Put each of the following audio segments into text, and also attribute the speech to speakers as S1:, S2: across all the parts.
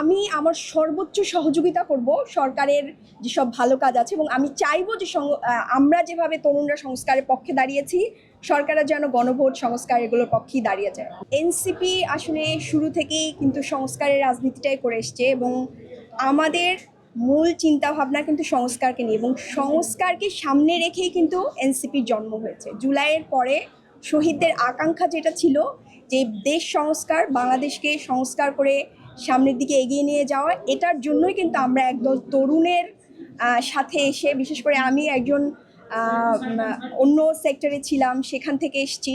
S1: আমি আমার সর্বোচ্চ সহযোগিতা করব সরকারের যেসব ভালো কাজ আছে, এবং আমি চাইবো যে আমরা যেভাবে তরুণরা সংস্কারের পক্ষে দাঁড়িয়েছি, সরকারের যেন গণভোট সংস্কার এগুলোর পক্ষেই দাঁড়িয়ে যায়। এনসিপি আসলে শুরু থেকেই কিন্তু সংস্কারের রাজনীতিটাই করে এসছে, এবং আমাদের মূল চিন্তাভাবনা কিন্তু সংস্কারকে নিয়ে, এবং সংস্কারকে সামনে রেখেই কিন্তু এনসিপির জন্ম হয়েছে। জুলাইয়ের পরে শহীদদের আকাঙ্ক্ষা যেটা ছিল যে দেশ সংস্কার, বাংলাদেশকে সংস্কার করে সামনের দিকে এগিয়ে নিয়ে যাওয়া, এটার জন্যই কিন্তু আমরা একদল তরুণের সাথে এসে, বিশেষ করে আমি একজন অন্য সেক্টরে ছিলাম, সেখান থেকে এসেছি,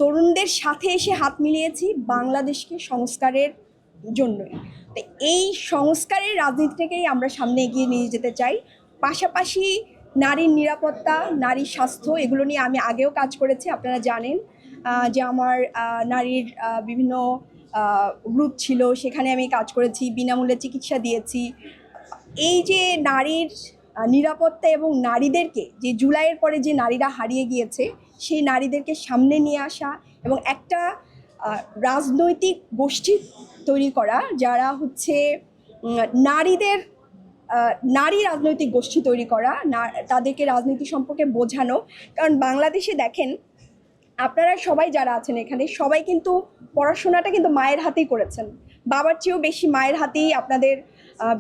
S1: তরুণদের সাথে এসে হাত মিলিয়েছি বাংলাদেশকে সংস্কারের জন্যই। তো এই সংস্কারের রাজনীতিটাকেই আমরা সামনে এগিয়ে নিয়ে যেতে চাই। পাশাপাশি নারীর নিরাপত্তা, নারীর স্বাস্থ্য, এগুলো নিয়ে আমি আগেও কাজ করেছি। আপনারা জানেন যে আমার নারীর বিভিন্ন গ্রুপ ছিল, সেখানে আমি কাজ করেছি, বিনামূল্যে চিকিৎসা দিয়েছি। এই যে নারীর নিরাপত্তা এবং নারীদেরকে, যে জুলাইয়ের পরে যে নারীরা হারিয়ে গিয়েছে, সেই নারীদেরকে সামনে নিয়ে আসা এবং একটা রাজনৈতিক গোষ্ঠী তৈরি করা, যারা হচ্ছে নারী রাজনৈতিক গোষ্ঠী তৈরি করা, তাদেরকে রাজনীতি সম্পর্কে বোঝানো। কারণ বাংলাদেশে দেখেন, আপনারা সবাই যারা আছেন এখানে, সবাই কিন্তু পড়াশোনাটা কিন্তু মায়ের হাতেই করেছেন, বাবার চেয়েও বেশি মায়ের হাতেই আপনাদের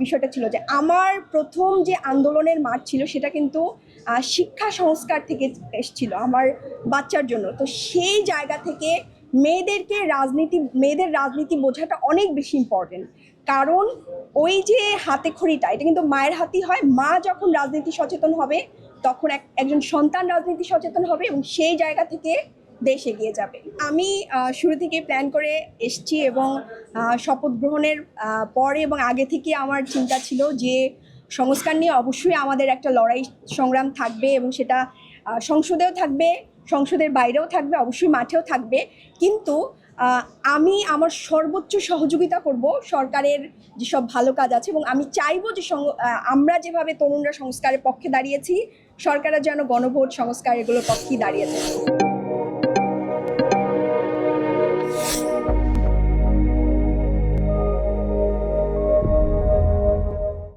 S1: বিষয়টা ছিল। যে আমার প্রথম যে আন্দোলনের মাঠ ছিল, সেটা কিন্তু শিক্ষা সংস্কার থেকে এসেছিল আমার বাচ্চার জন্য। তো সেই জায়গা থেকে মেয়েদের রাজনীতি বোঝাটা অনেক বেশি ইম্পর্টেন্ট। কারণ ওই যে হাতে খড়িটা, এটা কিন্তু মায়ের হাতেই হয়। মা যখন রাজনীতি সচেতন হবে, তখন একজন সন্তান রাজনীতি সচেতন হবে, এবং সেই জায়গা থেকে দেশ এগিয়ে যাবে। আমি শুরু থেকে প্ল্যান করে এসেছি, এবং শপথ গ্রহণের পরে এবং আগে থেকে আমার চিন্তা ছিল যে সংস্কার নিয়ে অবশ্যই আমাদের একটা লড়াই সংগ্রাম থাকবে, এবং সেটা সংসদেও থাকবে, সংসদের বাইরেও থাকবে, অবশ্যই মাঠেও থাকবে। কিন্তু আমি আমার সর্বোচ্চ সহযোগিতা করব সরকারের যেসব ভালো কাজ আছে, এবং আমি চাইবো যে আমরা যেভাবে তরুণরা সংস্কারের পক্ষে দাঁড়িয়েছি, সরকারের যেন গণভোট সংস্কার এগুলোর পক্ষেই দাঁড়িয়ে যায়।